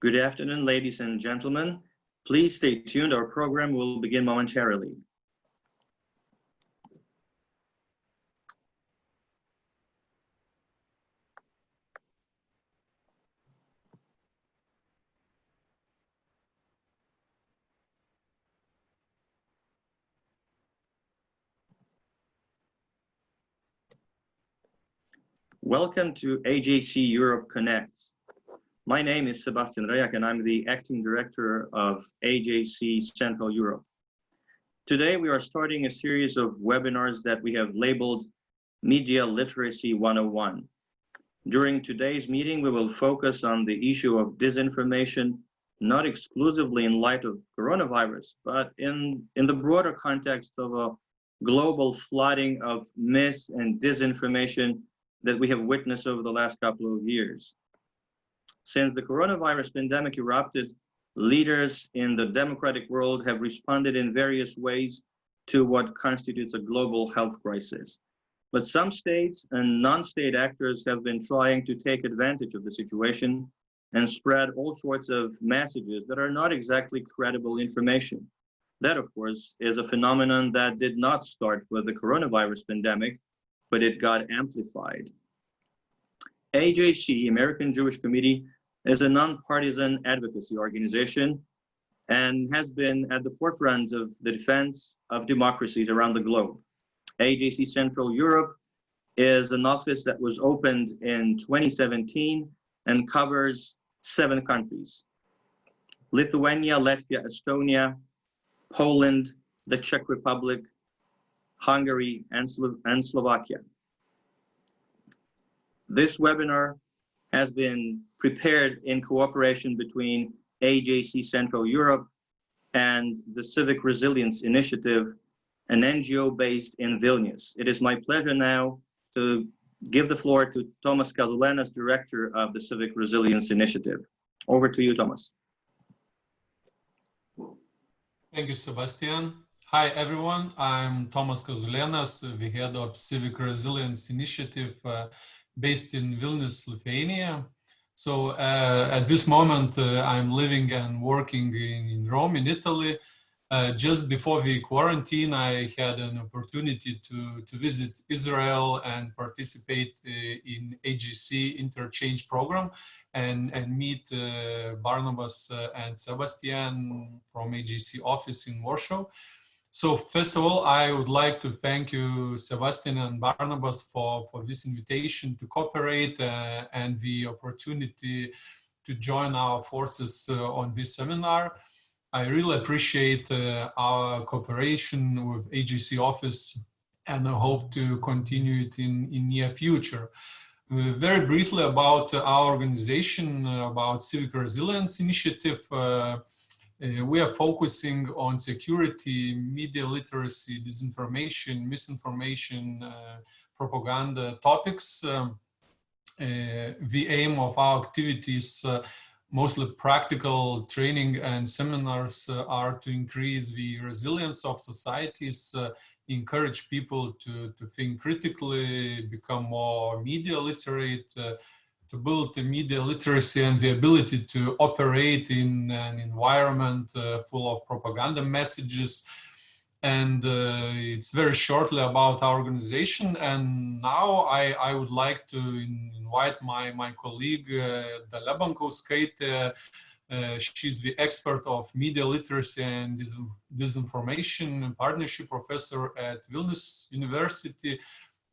Good afternoon, ladies and gentlemen. Please stay tuned. Our program will begin momentarily. Welcome to AJC Europe Connects. My name is Sebastian Rajak and I'm the acting director of AJC Central Europe. Today we are starting a series of webinars that we have labeled Media Literacy 101. During today's meeting, we will focus on the issue of disinformation, not exclusively in light of coronavirus, but in the broader context of a global flooding of mis and disinformation that we have witnessed over the last couple of years. Since the coronavirus pandemic erupted, leaders in the democratic world have responded in various ways to what constitutes a global health crisis. But some states and non-state actors have been trying to take advantage of the situation and spread all sorts of messages that are not exactly credible information. That, of course, is a phenomenon that did not start with the coronavirus pandemic, but it got amplified. AJC, American Jewish Committee, is a nonpartisan advocacy organization and has been at the forefront of the defense of democracies around the globe. AJC Central Europe is an office that was opened in 2017 and covers 7 countries: Lithuania, Latvia, Estonia, Poland, the Czech Republic, Hungary, and Slovakia. This webinar has been prepared in cooperation between AJC Central Europe and the Civic Resilience Initiative, an NGO based in Vilnius. It is my pleasure now to give the floor to Tomas Kazulenas, Director of the Civic Resilience Initiative. Over to you, Tomas. Thank you, Sebastian. Hi, everyone. I'm Tomas Kazulenas, the head of Civic Resilience Initiative based in Vilnius, Lithuania. So at this moment, I'm living and working in Rome, in Italy. Just before the quarantine, I had an opportunity to visit Israel and participate in AJC interchange program and meet Barnabas and Sebastian from AJC office in Warsaw. So first of all, I would like to thank you, Sebastian and Barnabas, for this invitation to cooperate and the opportunity to join our forces on this seminar. I really appreciate our cooperation with AJC office and I hope to continue it in near future. Very briefly about our organization, about Civic Resilience Initiative. We are focusing on security, media literacy, disinformation, misinformation, propaganda topics. The aim of our activities, mostly practical training and seminars, are to increase the resilience of societies, encourage people to think critically, become more media literate, to build the media literacy and the ability to operate in an environment full of propaganda messages. And it's very shortly about our organization. And now I would like to invite my colleague, Dalia Bankauskaitė. She's the expert of media literacy and disinformation partnership professor at Vilnius University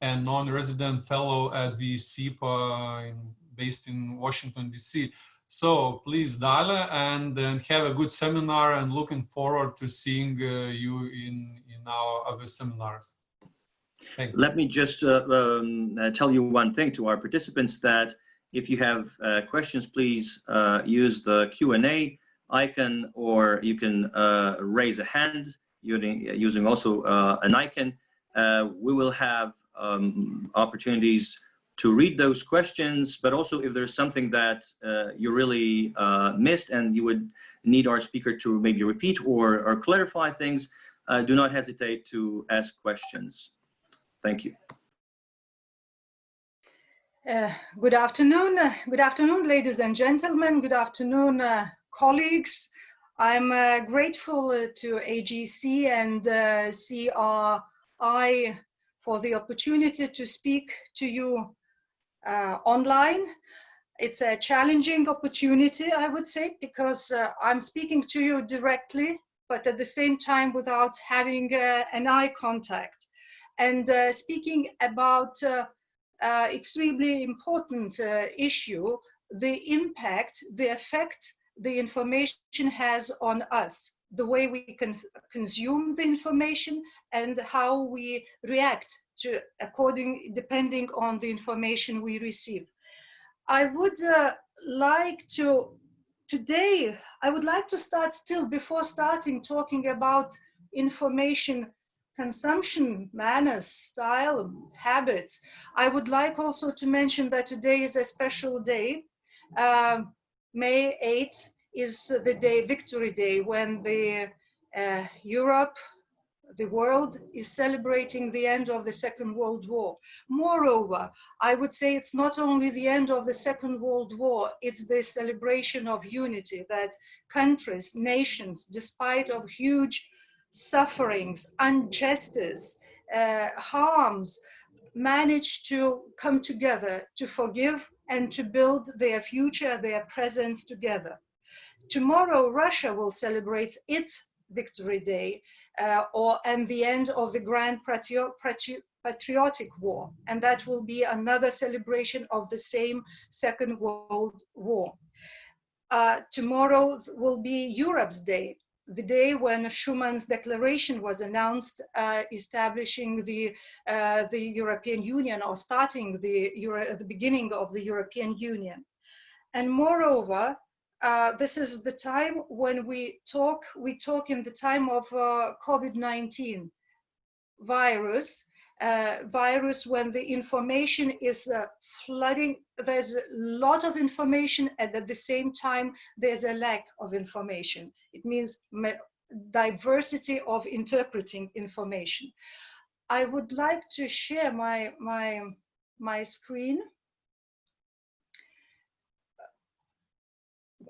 and non-resident fellow at the CEPA based in Washington, D.C. So please, Dalia, and then have a good seminar and looking forward to seeing you in our other seminars. Thank you. Let me just tell you one thing to our participants, that if you have questions, please use the Q&A icon, or you can raise a hand using also an icon. We will have opportunities to read those questions, but also if there's something that you really missed and you would need our speaker to maybe repeat or clarify things, do not hesitate to ask questions. Thank you. Good afternoon, ladies and gentlemen. Good afternoon, colleagues. I'm grateful to AJC and CRI for the opportunity to speak to you online. It's a challenging opportunity, I would say, because I'm speaking to you directly, but at the same time without having an eye contact, and speaking about extremely important issue, the impact, the effect the information has on us, the way we can consume the information and how we react to depending on the information we receive. I would like to start still before starting talking about information consumption, manners, style, habits. I would like also to mention that today is a special day. May 8th is the day, Victory Day, when the Europe, the world is celebrating the end of the Second World War. Moreover, I would say it's not only the end of the Second World War, it's the celebration of unity, that countries, nations, despite of huge sufferings, injustice, harms, manage to come together, to forgive and to build their future, their presence together. Tomorrow, Russia will celebrate its Victory Day and the end of the Grand Patriotic War, and that will be another celebration of the same Second World War. Tomorrow will be Europe's Day, the day when Schumann's declaration was announced, establishing the European Union, or starting the beginning of the European Union. And moreover, this is the time when we talk in the time of COVID-19 virus, when the information is flooding. There's a lot of information, and at the same time, there's a lack of information. It means diversity of interpreting information. I would like to share my screen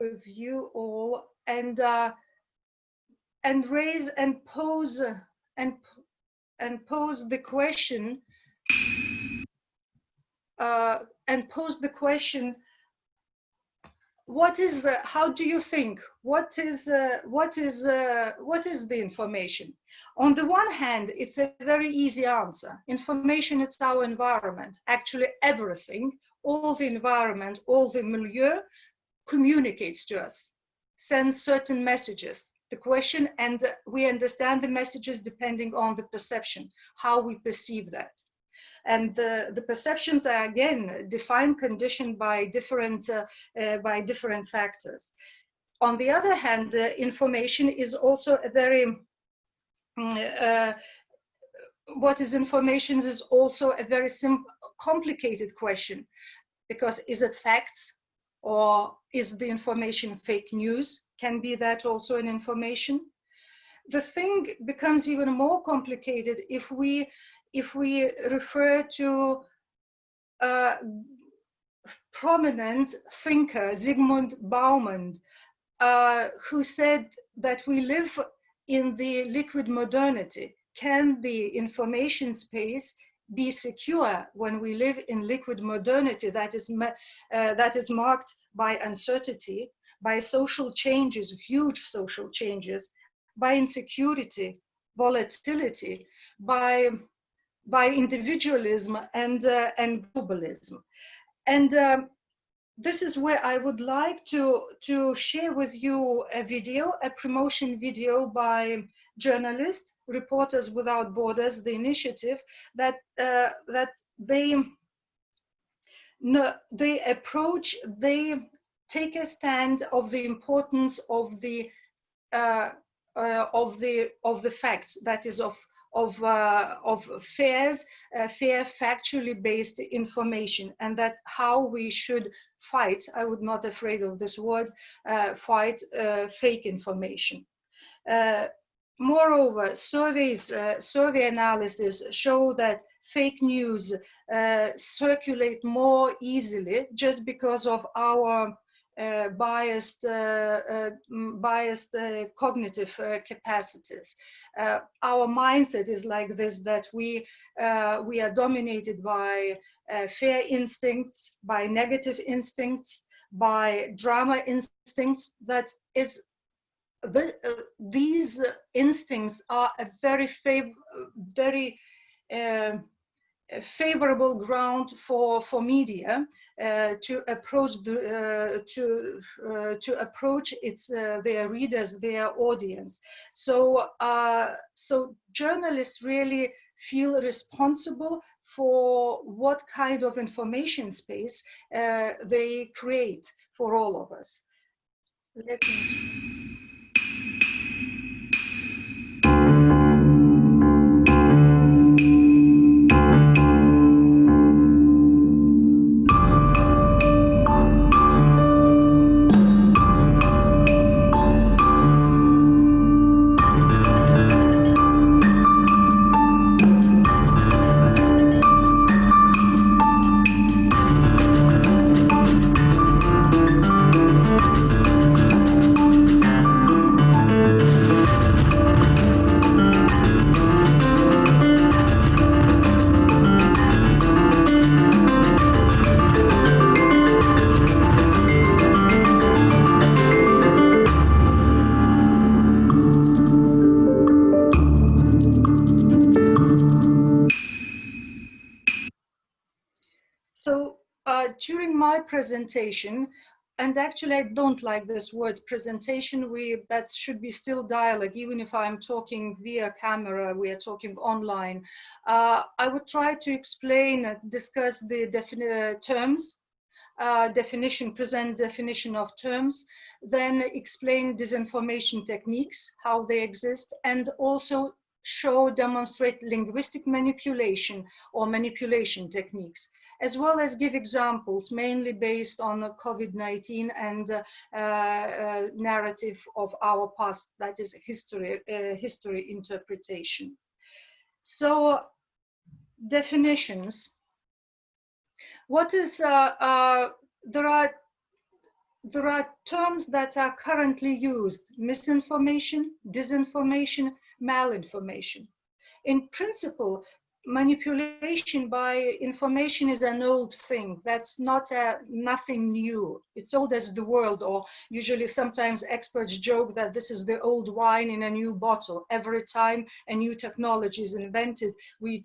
with you all, and raise and pose the question, what is how do you think, what is the information? On the one hand, it's a very easy answer. Information is our environment. Actually everything, all the environment, all the milieu communicates to us, sends certain messages. The question, and we understand the messages depending on the perception, how we perceive that. And the perceptions are again defined, conditioned by different factors. On the other hand, information is also a very what is information is also a very complicated question, because is it facts, or is the information fake news? Can be that also an information? The thing becomes even more complicated if we refer to prominent thinker Zygmunt Bauman, who said that we live in the liquid modernity. Can the information space be secure when we live in liquid modernity that is marked by uncertainty, by social changes, huge social changes, by insecurity, volatility, by individualism and globalism? And this is where I would like to share with you a video, a promotion video by journalists, Reporters Without Borders, the initiative that they take a stand of the importance of the facts, that is of fair, factually based information, and that how we should fight, I would not afraid of this word, fight fake information. Moreover, survey analysis show that fake news circulate more easily just because of our biased cognitive capacities. Our mindset is like this, that we are dominated by fear instincts, by negative instincts, by drama instincts. That is, these instincts are a very favorable ground for media to approach their readers, their audience. So journalists really feel responsible for what kind of information space they create for all of us. Let me... During my presentation, and actually I don't like this word presentation, that should be still dialogue, even if I'm talking via camera, we are talking online. I would try to explain, discuss the terms, present definition of terms, then explain disinformation techniques, how they exist, and also demonstrate linguistic manipulation or manipulation techniques, as well as give examples mainly based on COVID-19 and narrative of our past, that is history interpretation. So definitions. What is, there are terms that are currently used: misinformation, disinformation, malinformation. In principle, manipulation by information is an old thing. That's nothing new. It's old as the world, or usually sometimes experts joke that this is the old wine in a new bottle. Every time a new technology is invented, we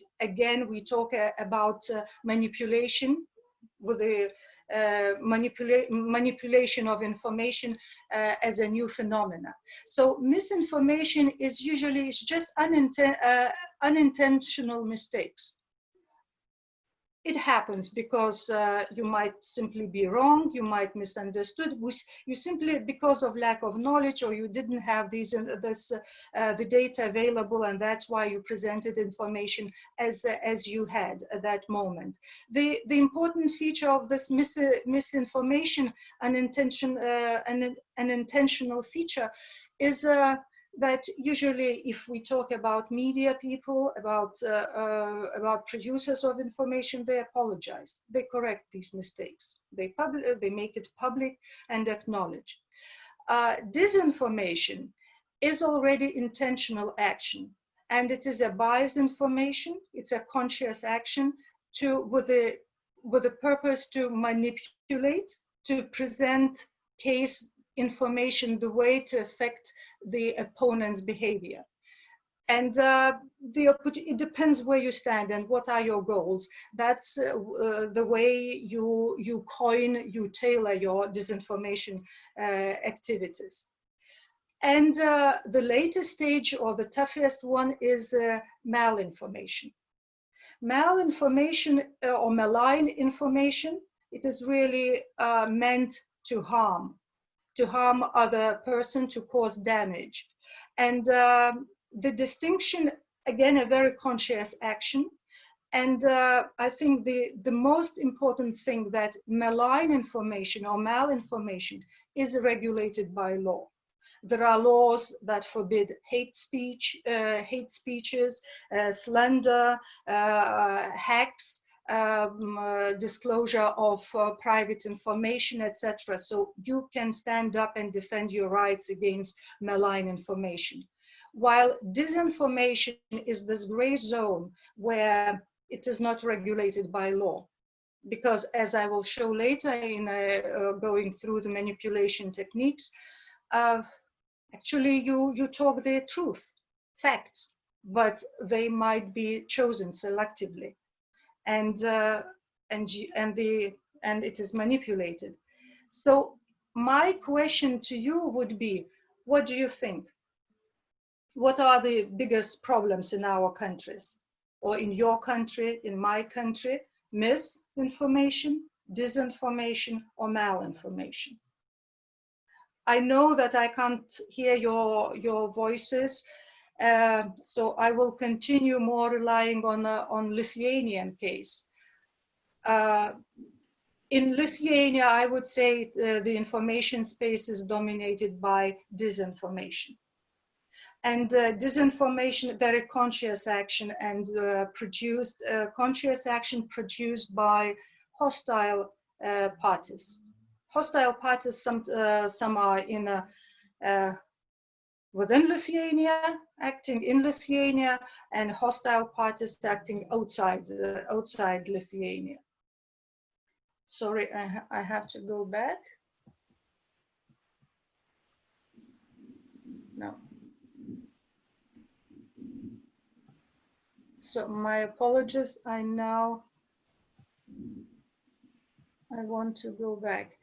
talk about manipulation, with the manipulation of information as a new phenomena. So misinformation is usually just unintentional mistakes. It happens because you might simply be wrong, you might misunderstood, you simply, because of lack of knowledge, or you didn't have the data available, and that's why you presented information as you had at that moment. The important feature of this misinformation, an intentional feature, is that usually, if we talk about media people, about producers of information, they apologize, they correct these mistakes, they make it public and acknowledge. Disinformation is already intentional action, and it is a biased information. It's a conscious action with the purpose to manipulate, to present case information the way to affect the opponent's behavior. And it depends where you stand and what are your goals. That's the way you tailor your disinformation activities. And the latest stage, or the toughest one, is malinformation. Malinformation or malign information, it is really meant to harm other person, to cause damage. And the distinction, again, a very conscious action. And I think the most important thing, that malign information or malinformation is regulated by law. There are laws that forbid hate speeches, slander, hacks, disclosure of private information, etc. So you can stand up and defend your rights against malign information. While disinformation is this gray zone where it is not regulated by law. Because as I will show later in going through the manipulation techniques, actually you talk the truth, facts, but they might be chosen selectively. And it is manipulated. So my question to you would be, what do you think? What are the biggest problems in our countries, or in your country, in my country? Misinformation, disinformation, or malinformation? I know that I can't hear your voices, so I will continue more relying on Lithuanian case. In Lithuania, I would say the information space is dominated by disinformation. And disinformation, very conscious action, and conscious action produced by hostile parties. Hostile parties, some are in within Lithuania, acting in Lithuania, and hostile parties acting outside Lithuania. Sorry, I have to go back. No. So my apologies. I want to go back.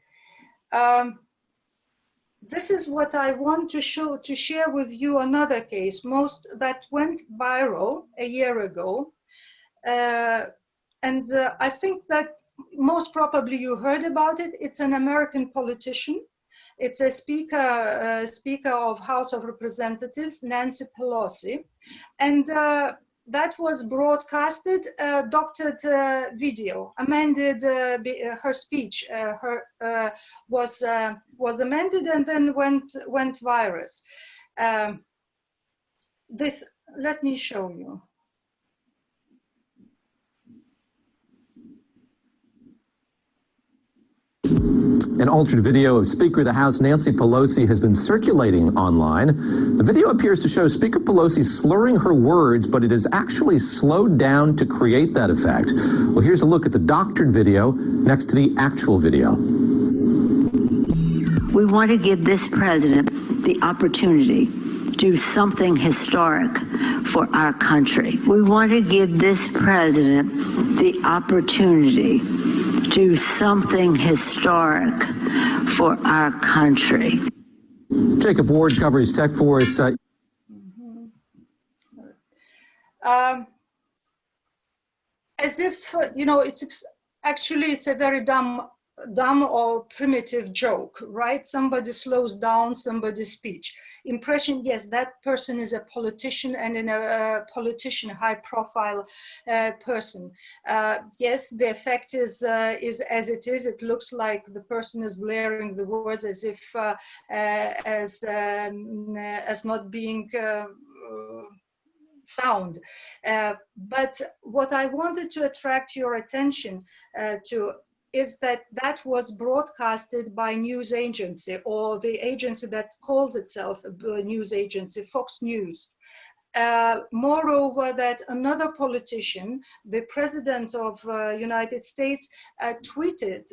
This is what I want to share with you another case, that went viral a year ago. And I think that most probably you heard about it. It's an American politician. It's a speaker of House of Representatives, Nancy Pelosi. And that was broadcasted, doctored video, amended. Her speech was amended and then went virus. Let me show you. An altered video of Speaker of the House Nancy Pelosi has been circulating online. The video appears to show Speaker Pelosi slurring her words, but it is actually slowed down to create that effect. Well, here's a look at the doctored video next to the actual video. We want to give this president the opportunity to do something historic for our country. We want to give this president the opportunity do something historic for our country. Jacob Ward covers tech for us. As if, you know, it's a very dumb or primitive joke, right? Somebody slows down somebody's speech. Impression, yes, that person is a politician, and in a politician, high-profile person. Yes, the effect is as it is. It looks like the person is blaring the words as if as not being sound. But what I wanted to attract your attention to is that was broadcasted by news agency, or the agency that calls itself a news agency, Fox News. Moreover, that another politician, the president of United States, tweeted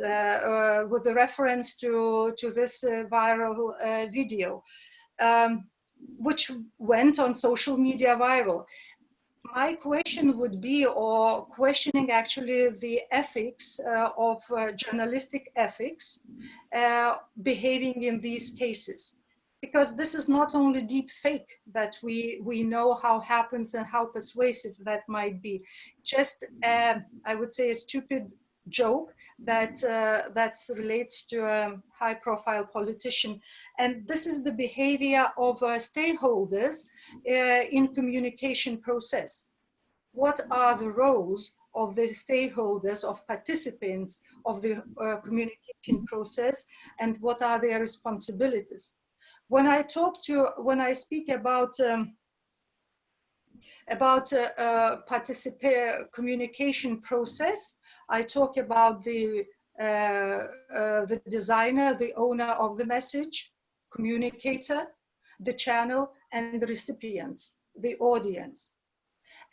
with a reference to this viral video, which went on social media viral. My question would be, or questioning actually the ethics of journalistic ethics behaving in these cases. Because this is not only deep fake that we know how happens and how persuasive that might be. Just, I would say, a stupid joke that relates to a high-profile politician. And this is the behavior of stakeholders in communication process. What are the roles of the stakeholders, of participants of the communication process, and what are their responsibilities? when I speak about communication process, I talk about the designer, the owner of the message, communicator, the channel, and the recipients, the audience.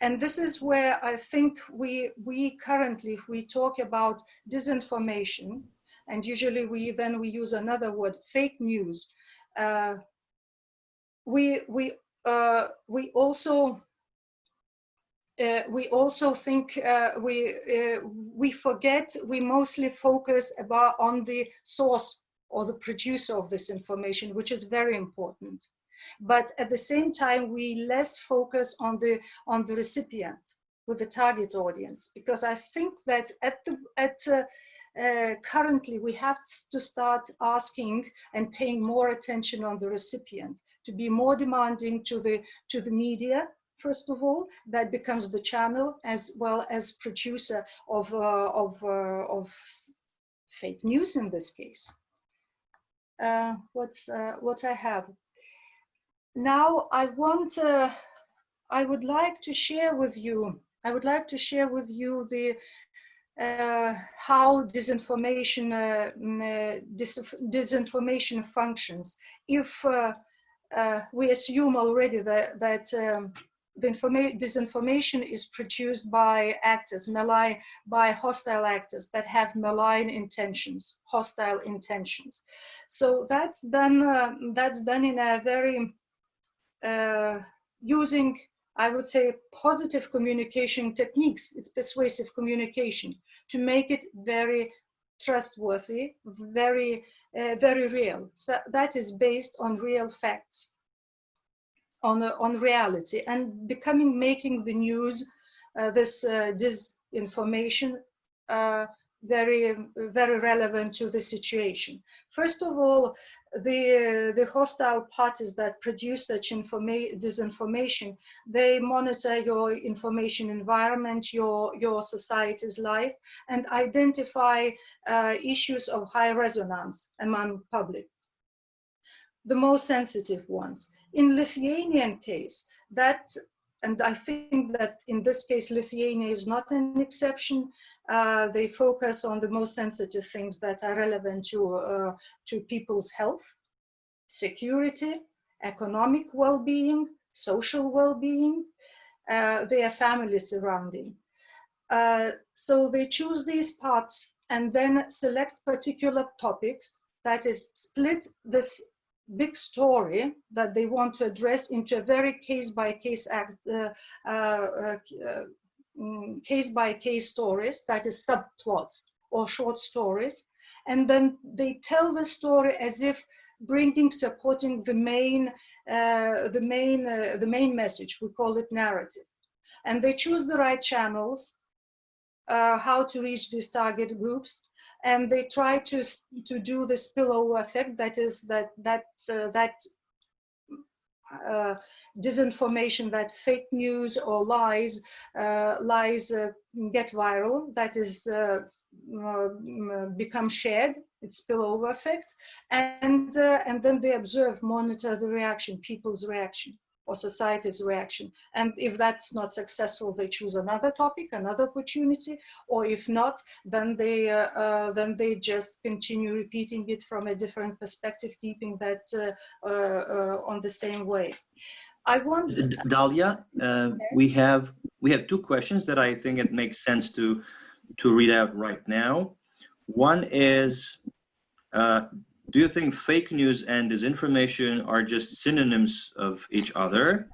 And this is where I think we currently, if we talk about disinformation, and usually we use another word, fake news, we also think we forget, we mostly focus on the source or the producer of this information, which is very important. But at the same time, we less focus on the recipient with the target audience, because I think that currently we have to start asking and paying more attention on the recipient, to be more demanding to the media. First of all, that becomes the channel as well as producer of fake news in this case. What I have now, I would like to share with you the how disinformation functions. If we assume already that disinformation is produced by actors, by hostile actors that have malign intentions, hostile intentions. So that's done in a very using, I would say, positive communication techniques. It's persuasive communication to make it very trustworthy, very real. So that is based on real facts, on reality, and making the news, this disinformation, very relevant to the situation. First of all, the hostile parties that produce such disinformation, they monitor your information environment, your society's life, and identify issues of high resonance among public, the most sensitive ones. In Lithuanian case, and I think that in this case, Lithuania is not an exception. They focus on the most sensitive things that are relevant to people's health, security, economic well-being, social well-being, their family surrounding. So they choose these parts and then select particular topics, that is, split this big story that they want to address into a very case-by-case stories, that is subplots or short stories, and then they tell the story as if supporting the main message. We call it narrative, and they choose the right channels, how to reach these target groups, and they try to do the spillover effect, that is that disinformation, that fake news or lies get viral, that is become shared, it's spillover effect, and then they monitor the reaction, people's reaction or society's reaction, and if that's not successful, they choose another topic, another opportunity, or if not, then they just continue repeating it from a different perspective, keeping that on the same way. I want Dalia, we have two questions that I think it makes sense to read out right now. One is, do you think fake news and disinformation are just synonyms of each other?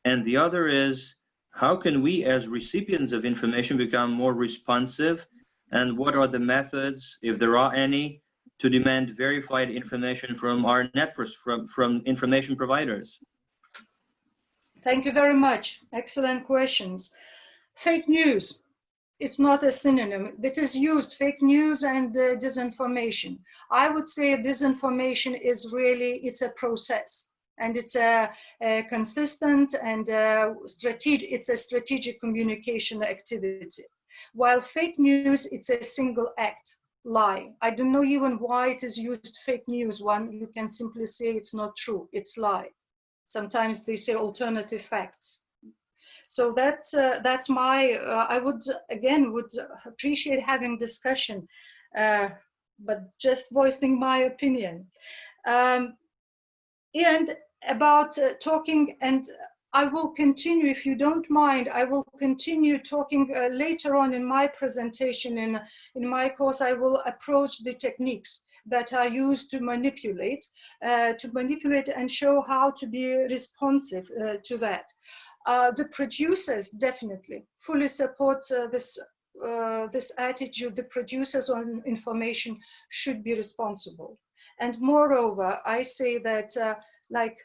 And the other is, how can we as recipients of information become more responsive? And what are the methods, if there are any, to demand verified information from our networks, from information providers? Thank you very much. Excellent questions. Fake news. It's not a synonym. It is used, fake news and disinformation. I would say disinformation is really, it's a process, and it's a consistent and it's a strategic communication activity. While fake news, it's a single act. lie. I don't know even why it is used fake news. One, you can simply say it's not true, it's lie. Sometimes they say alternative facts. So that's my, I would appreciate having discussion, but just voicing my opinion. And about talking, and I will continue, if you don't mind, I will continue talking later on in my presentation. In my course, I will approach the techniques that are used to manipulate and show how to be responsive to that. The producers definitely fully support this attitude. The producers on information should be responsible. And moreover, I say that like,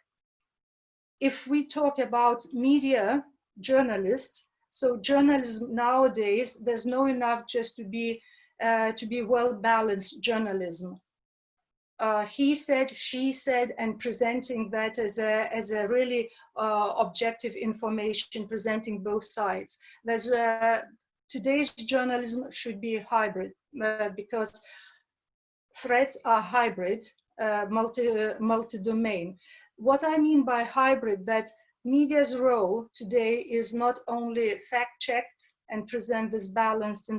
if we talk about media journalists, so journalism nowadays, there's no enough just to be well-balanced journalism. He said, she said, and presenting that as a really objective information, presenting both sides. There's today's journalism should be hybrid because threats are hybrid, multi-domain. What I mean by hybrid, that media's role today is not only fact-checked and present this balanced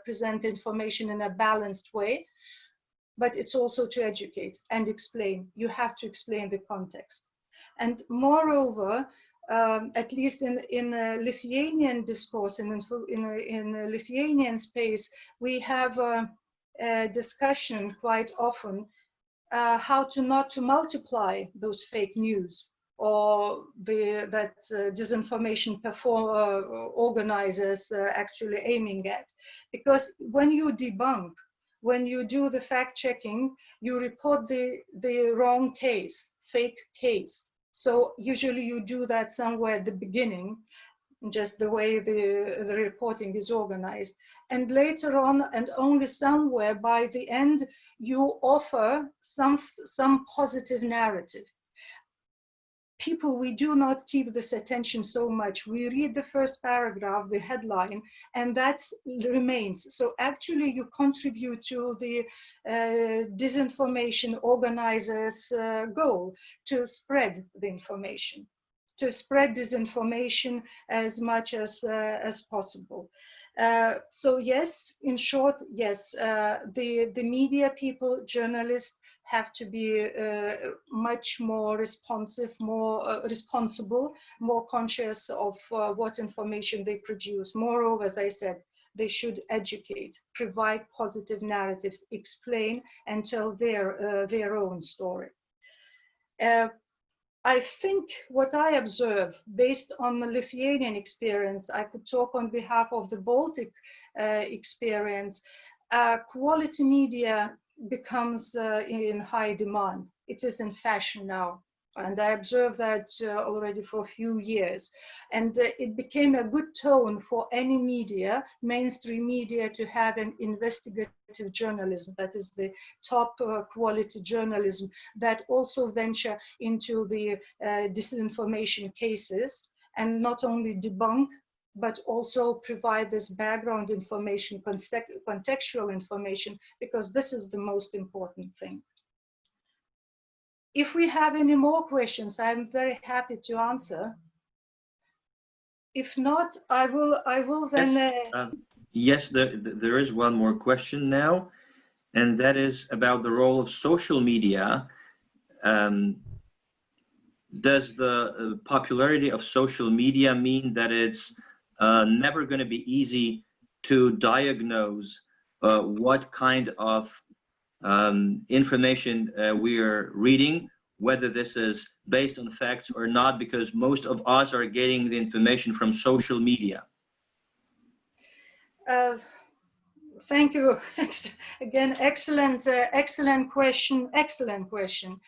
present information in a balanced way, but it's also to educate and explain. You have to explain the context. And moreover, at least in a Lithuanian discourse, in a Lithuanian space, we have a discussion quite often how to not to multiply those fake news or that disinformation organizers actually aiming at. Because when you debunk, when you do the fact checking, you report the wrong case, fake case. So usually you do that somewhere at the beginning, just the way the reporting is organized. And later on, and only somewhere by the end, you offer some positive narrative. People, we do not keep this attention so much. We read the first paragraph, the headline, and that remains. So actually you contribute to the disinformation organizers' goal to spread the information, to spread disinformation as much as possible. So yes, in short, yes, the media people, journalists, have to be much more responsive, more responsible, more conscious of what information they produce. Moreover, as I said, they should educate, provide positive narratives, explain and tell their own story. I think what I observe, based on the Lithuanian experience, I could talk on behalf of the Baltic experience, quality media becomes in high demand. It is in fashion now. And I observed that already for a few years. And it became a good tone for any media, mainstream media, to have an investigative journalism, that is the top quality journalism, that also venture into the disinformation cases and not only debunk, but also provide this background information, contextual information, because this is the most important thing. If we have any more questions, I'm very happy to answer. If not, I will then... Yes, there is one more question now, and that is about the role of social media. Does the popularity of social media mean that it's never going to be easy to diagnose what kind of information we are reading, whether this is based on facts or not, because most of us are getting the information from social media? Thank you. Again, excellent question, excellent question.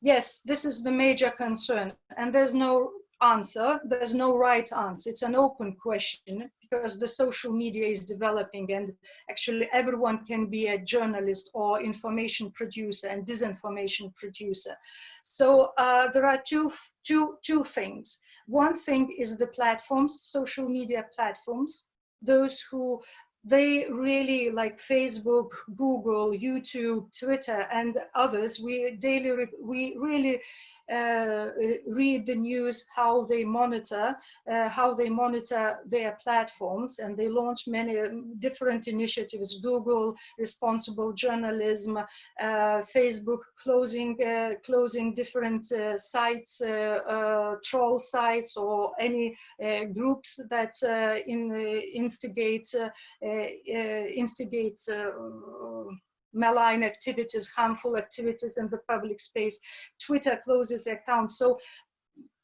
Yes, this is the major concern, and there's no answer, there's no right answer. It's an open question because the social media is developing, and actually everyone can be a journalist or information producer and disinformation producer. So there are two things. One thing is the platforms, social media platforms, those who they really, like Facebook, Google, YouTube, Twitter, and others, we really read the news, how they monitor their platforms, and they launch many different initiatives. Google, responsible journalism, Facebook closing different sites, troll sites, or any groups that instigate malign activities, harmful activities in the public space. Twitter closes accounts. So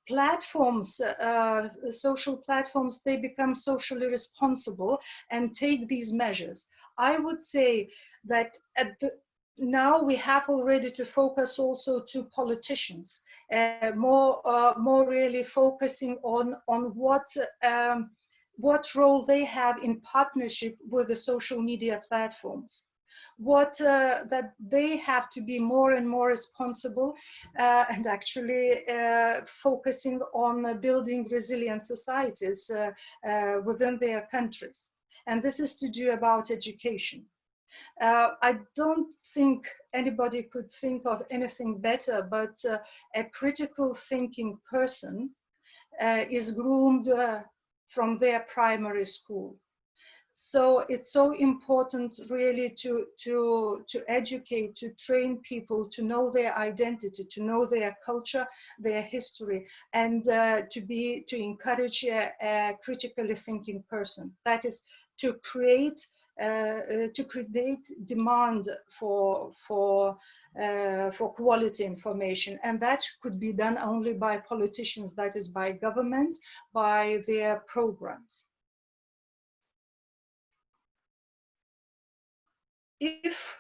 platforms, social platforms, they become socially responsible and take these measures. I would say that now we have already to focus also to politicians, more really focusing on what role they have in partnership with the social media platforms. That they have to be more and more responsible and actually focusing on building resilient societies within their countries. And this is to do about education. I don't think anybody could think of anything better, but a critical thinking person is groomed from their primary school. So it's so important really to educate, to train people to know their identity, to know their culture, their history, and to encourage a critically thinking person. That is to create demand for quality information, and that could be done only by politicians, that is by governments, by their programs. If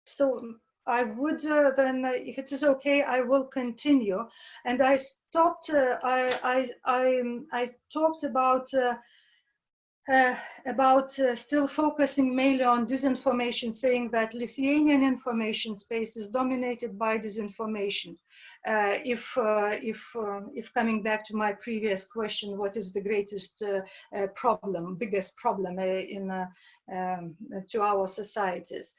so, I would then, if it is okay, I will continue. And I stopped. I talked about still focusing mainly on disinformation, saying that Lithuanian information space is dominated by disinformation. If coming back to my previous question, what is the greatest biggest problem to our societies?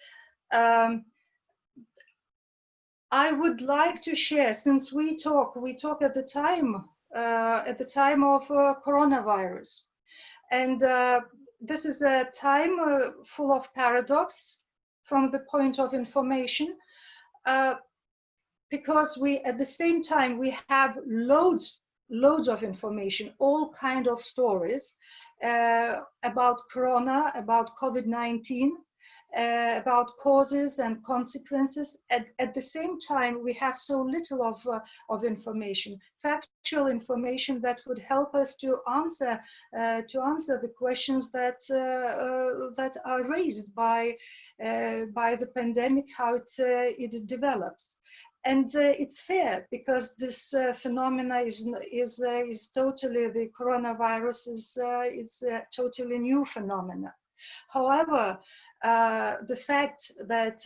I would like to share, since we talk at the time of coronavirus. And this is a time full of paradox from the point of information, because at the same time we have loads of information, all kind of stories about corona, about COVID-19, about causes and consequences. At the same time, we have so little of information, factual information that would help us to answer the questions that are raised by the pandemic, how it develops. And it's fair, because this phenomena is totally, the coronavirus is a totally new phenomena. However, the fact that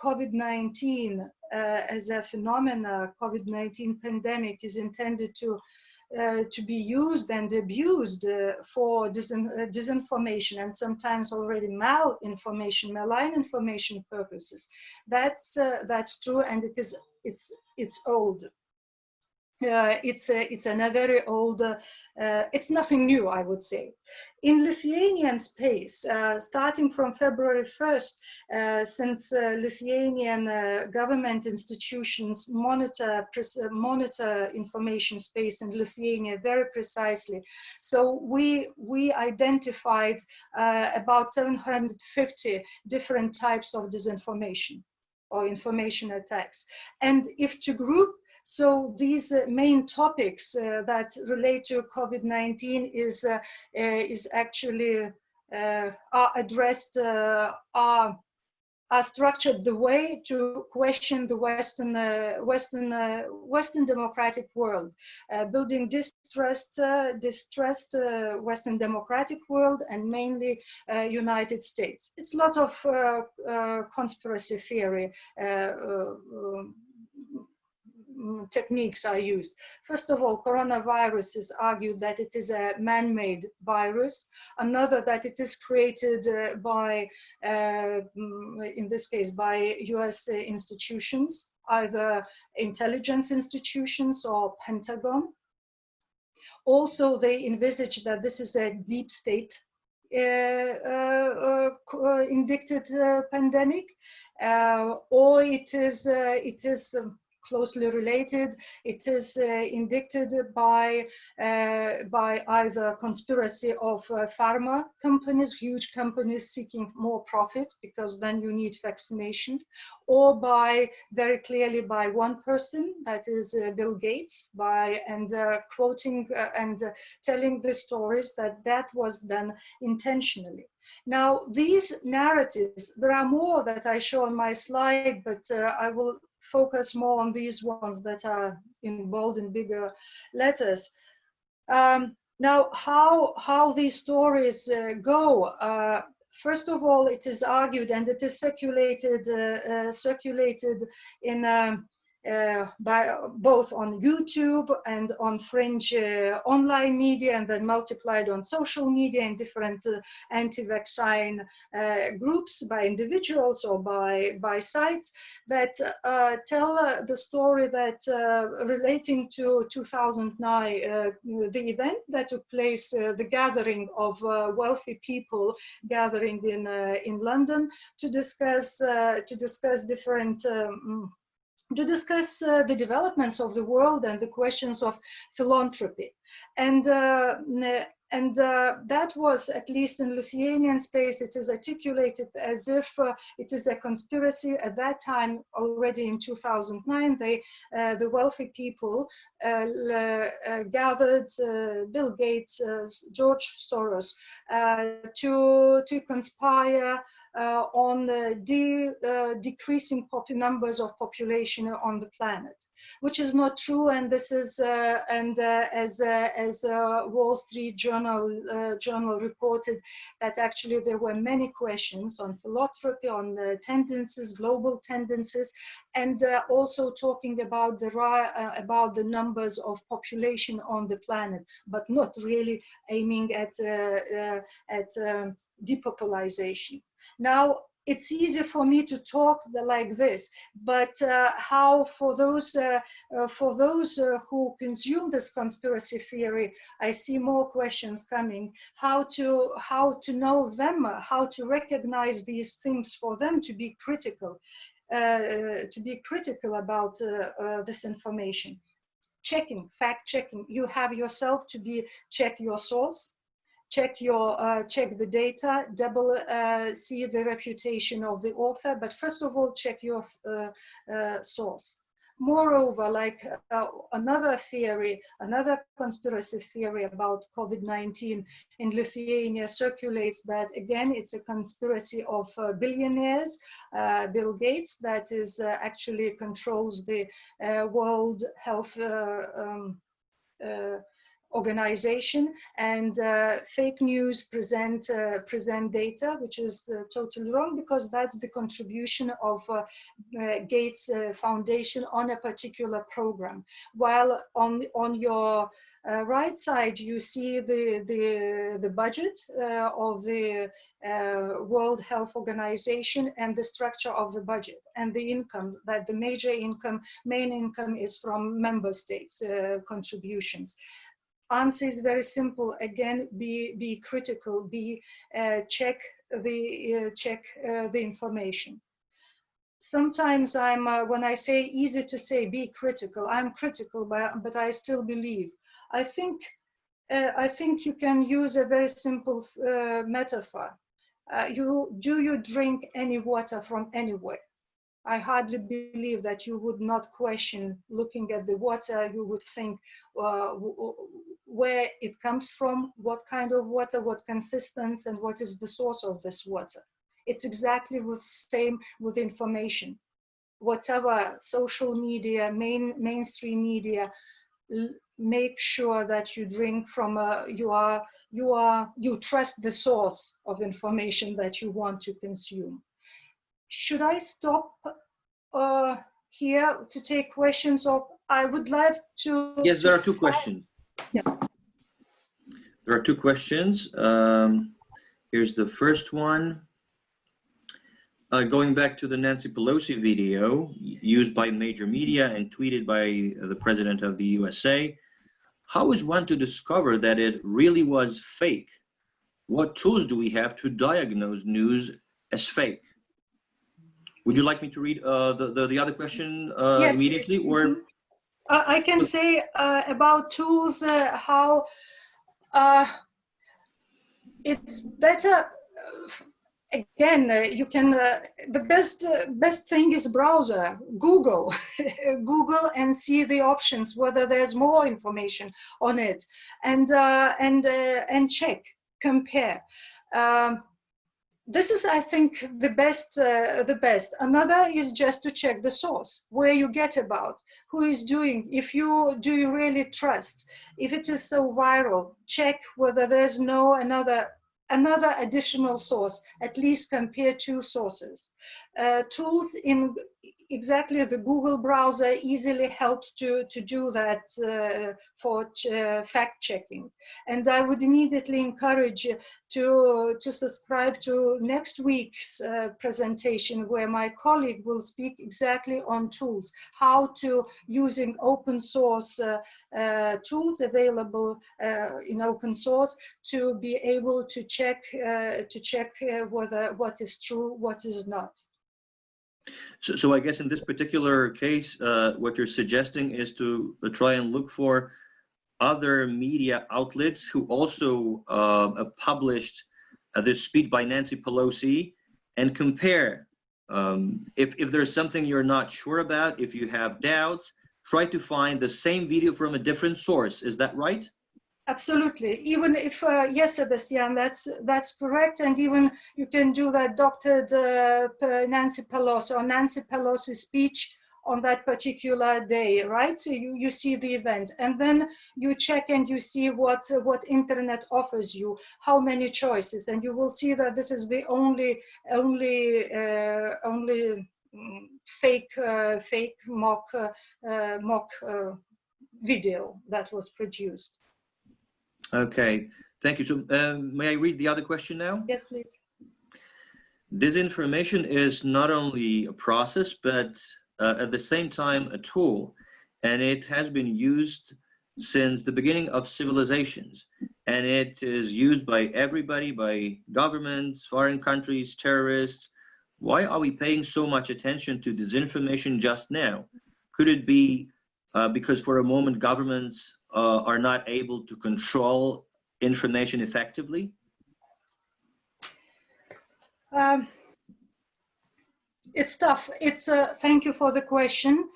COVID-19 as a phenomena, COVID-19 pandemic, is intended to be used and abused for disinformation and sometimes already malign information purposes. That's true, and it's old. It's a very old. It's nothing new, I would say. In Lithuanian space, starting from February 1st, since Lithuanian government institutions monitor information space in Lithuania very precisely, so we identified about 750 different types of disinformation or information attacks, and if to group. So these main topics that relate to COVID-19 is actually are addressed, are structured the way to question the Western democratic world, building distressed Western democratic world, and mainly United States. It's a lot of conspiracy theory techniques are used. First of all, coronavirus is argued that it is a man-made virus. Another, that it is created by, in this case, by US institutions, either intelligence institutions or Pentagon. Also, they envisage that this is a deep state indicted pandemic, or it is closely related. It is indicted by either conspiracy of pharma companies, huge companies seeking more profit, because then you need vaccination, or by, very clearly, by one person, that is Bill Gates, and quoting and telling the stories that was done intentionally. Now, these narratives, there are more that I show on my slide, but I will focus more on these ones that are in bold and bigger letters. Now, how these stories go. First of all, it is argued, and it is circulated in by both on YouTube and on fringe online media, and then multiplied on social media in different anti-vaccine groups, by individuals or by sites, that tell the story that relating to 2009, the event that took place, the gathering of wealthy people gathering in London to discuss different to discuss the developments of the world and the questions of philanthropy. And that was, at least in Lithuanian space, it is articulated as if it is a conspiracy. At that time, already in 2009, the wealthy people gathered Bill Gates, George Soros, to conspire on decreasing numbers of population on the planet, which is not true. And this is as Wall Street Journal reported, that actually there were many questions on philanthropy, on tendencies, global tendencies, and also talking about the numbers of population on the planet, but not really aiming at depopulation. Now, it's easy for me to talk like this, but how for those who consume this conspiracy theory, I see more questions coming. How to know them, how to recognize these things for them to be critical about this information. Checking, fact checking. You have yourself to check your source. Check the data, see the reputation of the author, but first of all, check your source. Moreover, like another conspiracy theory about COVID-19 in Lithuania circulates, that again, it's a conspiracy of billionaires, Bill Gates, that is actually controls the World Health Organization, and fake news present data which is totally wrong, because that's the contribution of Gates Foundation on a particular program. While on your right side, you see the budget of the World Health Organization and the structure of the budget and the income, that the main income is from member states contributions. Answer is very simple. Again, be critical. Check the information. Sometimes when I say easy to say be critical, I'm critical, but I still believe. I think you can use a very simple metaphor. Do you drink any water from anywhere? I hardly believe that you would not question, looking at the water, you would think where it comes from, what kind of water, what consistency, and what is the source of this water. It's exactly the same with information. Whatever social media, mainstream media, make sure that you drink from you trust the source of information that you want to consume. Should I stop here to take questions, or I would like to... Yes, there are two questions. Yeah. There are two questions. Here's the first one. Going back to the Nancy Pelosi video used by major media and tweeted by the President of the USA, how is one to discover that it really was fake? What tools do we have to diagnose news as fake? Would you like me to read the other question Yes, immediately, please. or? I can say about tools, how it's better. Again, you can. The best thing is browser, Google, Google, and see the options whether there's more information on it, and check, compare. This is, I think, the best. Another is just to check the source, where you get about, who is doing. Do you really trust? If it is so viral, check whether there's no another additional source. At least compare two sources. Tools in exactly the Google browser easily helps to do that for fact checking. And I would immediately encourage you to subscribe to next week's presentation, where my colleague will speak exactly on tools, how to using open source tools available in open source to be able to check whether what is true, what is not. So I guess in this particular case, what you're suggesting is to try and look for other media outlets who also published this speech by Nancy Pelosi, and compare. If there's something you're not sure about, if you have doubts, try to find the same video from a different source. Is that right? Absolutely. Even if, yes, Sebastian, that's correct. And even you can do that doctored Nancy Pelosi or Nancy Pelosi speech on that particular day, right? So you see the event, and then you check and you see what internet offers you, how many choices, and you will see that this is the only fake mock video that was produced. Okay, thank you. So may I read the other question now? Yes, please. Disinformation is not only a process, but at the same time a tool, and it has been used since the beginning of civilizations, and it is used by everybody, by governments, foreign countries, terrorists. Why are we paying so much attention to disinformation just now? Could it be because for a moment governments are not able to control information effectively? It's tough. Thank you for the question.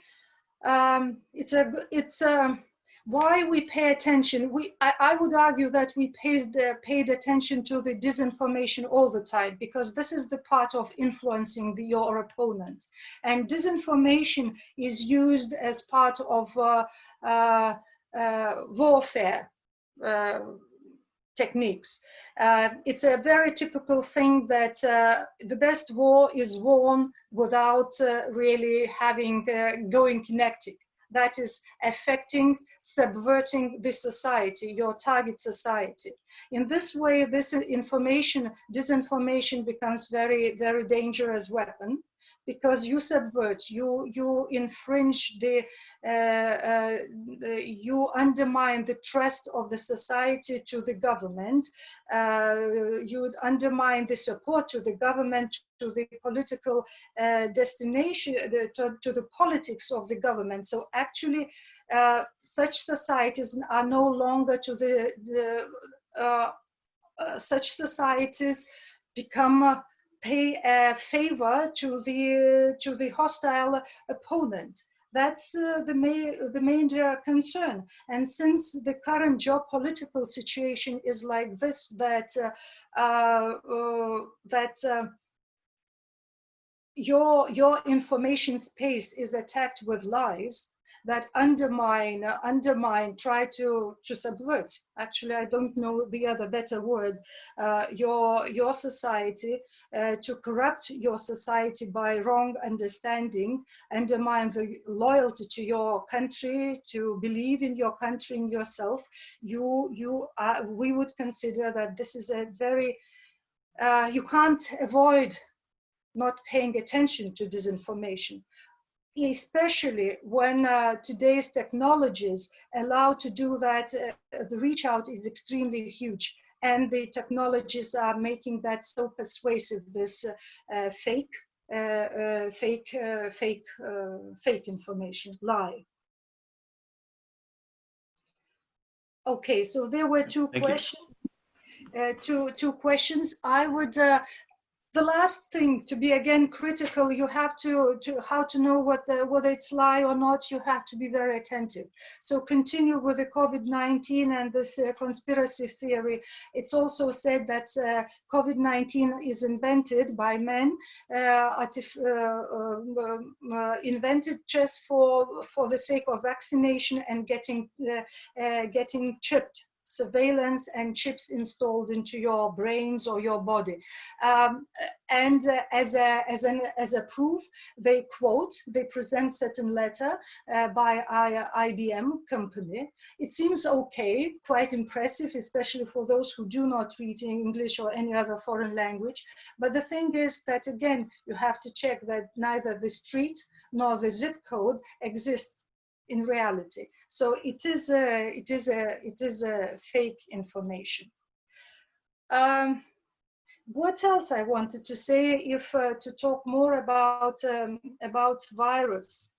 Why we pay attention. I would argue that we paid attention to the disinformation all the time, because this is the part of influencing your opponent. And disinformation is used as part of warfare techniques. It's a very typical thing that the best war is won without really having going kinetic. That is affecting, subverting the society, your target society. In this way, this disinformation becomes very, very dangerous weapon, because you subvert, you infringe you undermine the trust of the society to the government. You undermine the support to the government, to the political destination, to the politics of the government. So actually, such societies are no longer such societies become pay a favor to the hostile opponent. That's the major concern. And since the current geopolitical situation is like this, that your information space is attacked with lies, that undermine, try to subvert, actually I don't know the other better word, your society, to corrupt your society by wrong understanding, undermine the loyalty to your country, to believe in your country, in yourself, we would consider that this is a very, you can't avoid not paying attention to disinformation, especially when today's technologies allow to do that. The reach out is extremely huge, and the technologies are making that so persuasive, this fake information, lie. Okay, so there were two questions. Two questions. I would, the last thing, to be again critical, you have to how to know whether it's lie or not, you have to be very attentive. So continue with the COVID-19 and this conspiracy theory. It's also said that COVID-19 is invented by men, invented just for the sake of vaccination and getting chipped. Surveillance and chips installed into your brains or your body, and as a proof, they present certain letter by IBM company. It seems okay, quite impressive, especially for those who do not read English or any other foreign language. But the thing is that again, you have to check that neither the street nor the zip code exists in reality. So it is a fake information. What else I wanted to say, if to talk more about virus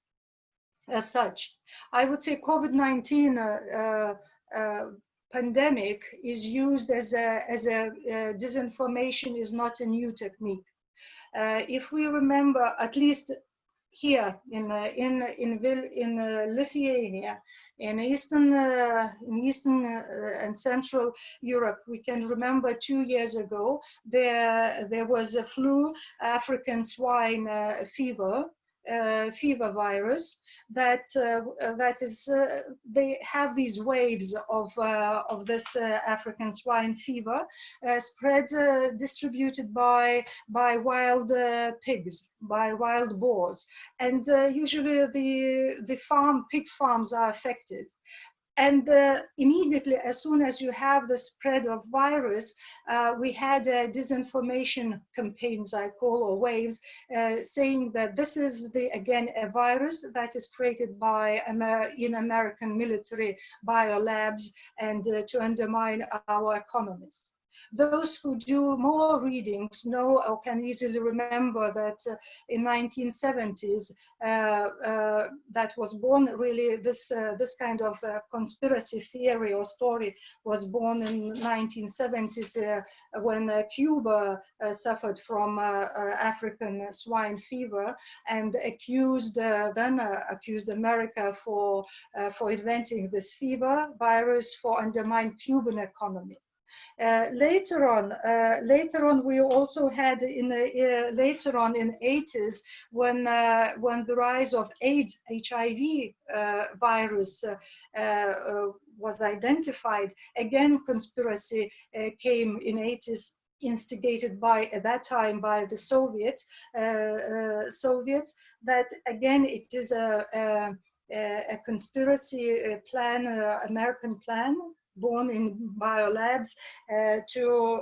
as such, I would say COVID-19 pandemic is used as a disinformation is not a new technique. If we remember, at least here in Lithuania, in Eastern and Central Europe, we can remember 2 years ago there was a flu, African swine fever virus that is they have these waves of this African swine fever spread distributed by wild pigs, by wild boars, and usually the pig farms are affected. And immediately, as soon as you have the spread of virus, we had disinformation campaigns, I call, or waves, saying that this is again a virus that is created by in American military biolabs and to undermine our economies. Those who do more readings know or can easily remember that in 1970s that was born really this kind of conspiracy theory or story was born in 1970s when Cuba suffered from African swine fever and accused America for inventing this fever virus for undermine Cuban economy. Later on, we also had later on in 80s when the rise of AIDS, HIV virus was identified. Again, conspiracy came in 80s, instigated at that time by the Soviets. That again, it is a conspiracy plan, American plan, born in biolabs to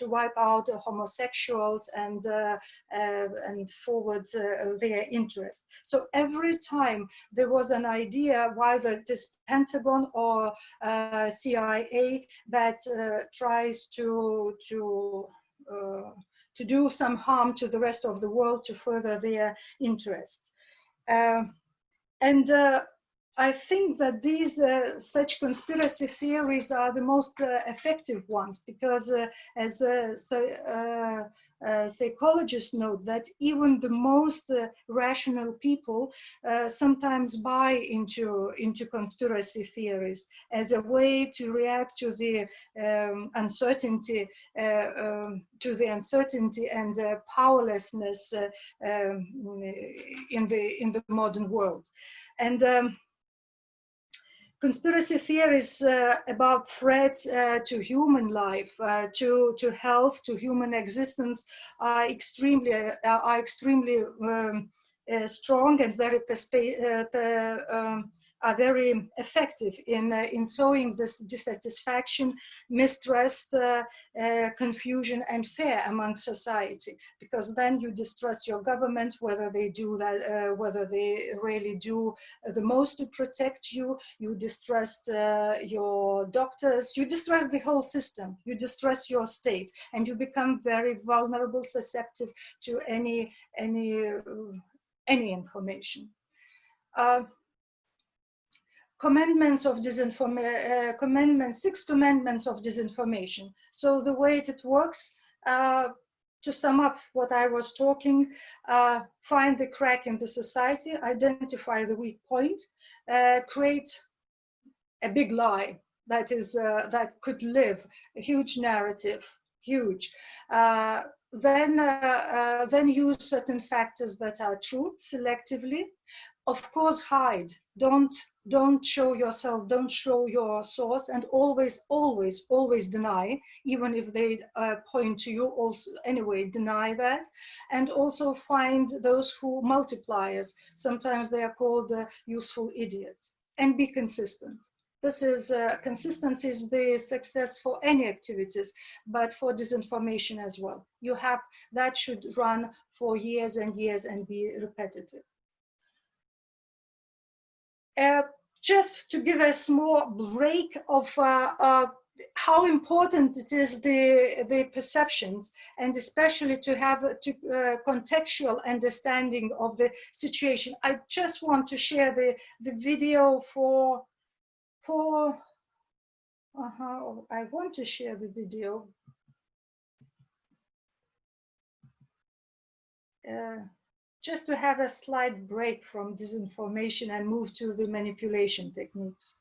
wipe out homosexuals and forward their interest. So every time there was an idea, whether it is Pentagon or CIA, that tries to do some harm to the rest of the world to further their interests. I think that these such conspiracy theories are the most effective ones, because as psychologists note that even the most rational people sometimes buy into conspiracy theories as a way to react to the uncertainty and powerlessness in the modern world. And conspiracy theories about threats to human life, to health, to human existence are extremely strong and are very effective in sowing this dissatisfaction, mistrust, confusion, and fear among society. Because then you distrust your government, whether they do that, whether they really do the most to protect you. You distrust your doctors. You distrust the whole system. You distrust your state, and you become very vulnerable, susceptible to any information. Commandments of disinformation, 6 commandments of disinformation. So the way it works, to sum up what I was talking, find the crack in the society, identify the weak point, create a big lie that could live, a huge narrative, huge. Then use certain factors that are true selectively. Of course, hide. Don't show yourself. Don't show your source, and always deny, even if they point to you. Also, anyway, deny that, and also find those who multipliers. Sometimes they are called useful idiots, and be consistent. This is consistency is the success for any activities, but for disinformation as well. That should run for years and years and be repetitive. Just to give a small break of how important it is, the perceptions, and especially to have contextual understanding of the situation. I just want to share the video I want to share the video. Just to have a slight break from disinformation and move to the manipulation techniques.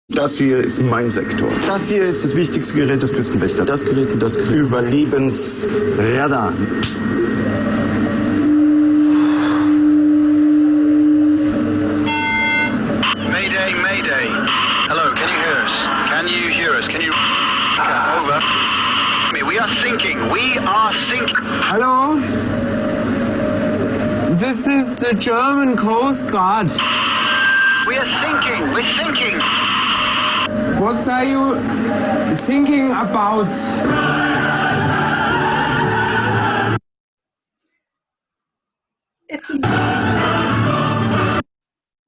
Das hier ist mein Sektor. Das hier ist das wichtigste Gerät des Küstenwächters. Das Gerät. Überlebensradar. Mayday, Mayday. Hello, can you hear us? Can you hear us? Can you... Over. We are sinking. We are sinking. Hello? This is the German Coast Guard. We are sinking. We're sinking. What are you thinking about?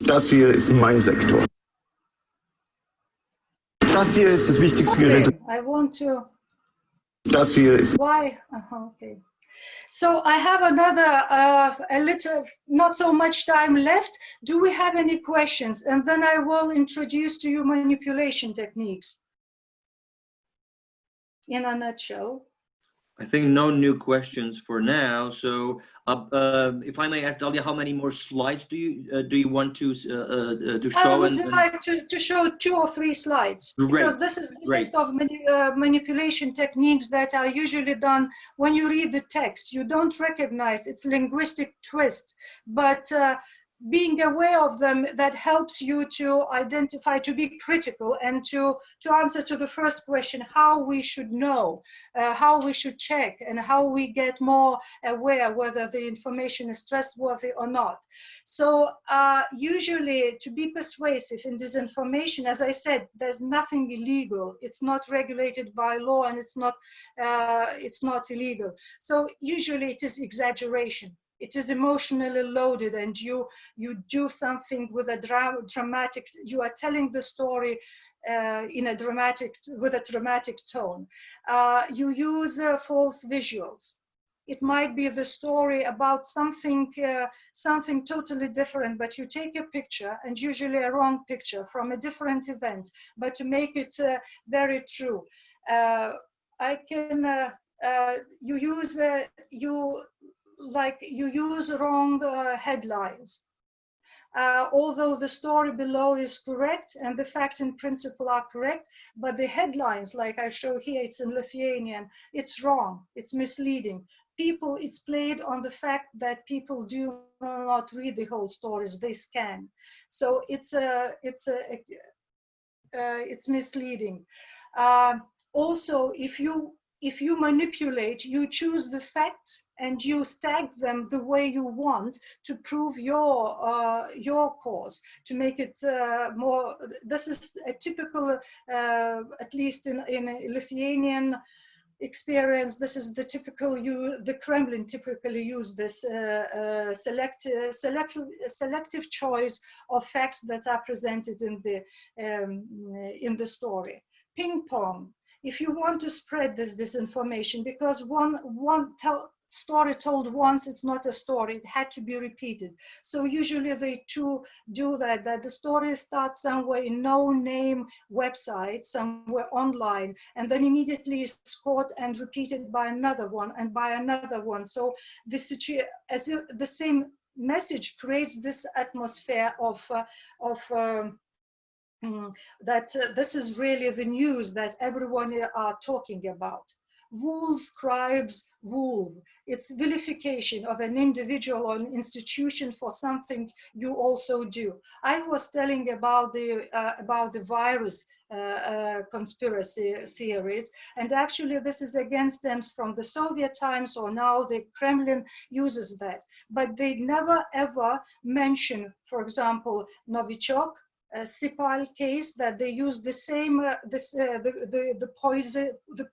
Das hier ist mein Sektor. Das hier ist das wichtigste Gerät. I want to. Das hier ist. Why? Okay. So I have another, a little, not so much time left. Do we have any questions? And then I will introduce to you manipulation techniques in a nutshell. I think no new questions for now. So, if I may ask, Dalia, how many more slides do you want to show? I would like to show 2 or 3 slides. Great. Because this is the list of manipulation techniques that are usually done when you read the text. You don't recognize its linguistic twist, but being aware of them, that helps you to identify, to be critical, and to answer to the first question, how we should know, how we should check, and how we get more aware whether the information is trustworthy or not. So usually, to be persuasive in disinformation, as I said, there's nothing illegal. It's not regulated by law, and it's not illegal. So usually it is exaggeration. It is emotionally loaded, and you do something with a dramatic. You are telling the story with a dramatic tone. You use false visuals. It might be the story about something totally different, but you take a picture, and usually a wrong picture from a different event, but to make it very true. You use wrong headlines. Although the story below is correct and the facts in principle are correct, but the headlines, like I show here, it's in Lithuanian, it's wrong, it's misleading. It's played on the fact that people do not read the whole stories, they scan. So it's misleading. Also, if you manipulate, you choose the facts and you stack them the way you want to prove your cause, to make it more. This is a typical, at least in Lithuanian experience, this is the typical, the Kremlin typically use this selective choice of facts that are presented in the story. Ping pong. If you want to spread this disinformation, because one story told once, it's not a story, it had to be repeated. So usually they do that the story starts somewhere in no-name website, somewhere online, and then immediately is caught and repeated by another one and by another one. So as if the same message creates this atmosphere of that this is really the news that everyone are talking about. Wolf scribes wolf. It's vilification of an individual or an institution for something you also do. I was telling about the virus conspiracy theories, and actually this is again stems from the Soviet times, or now the Kremlin uses that. But they never ever mention, for example, Novichok, CEPA case, that they use the same the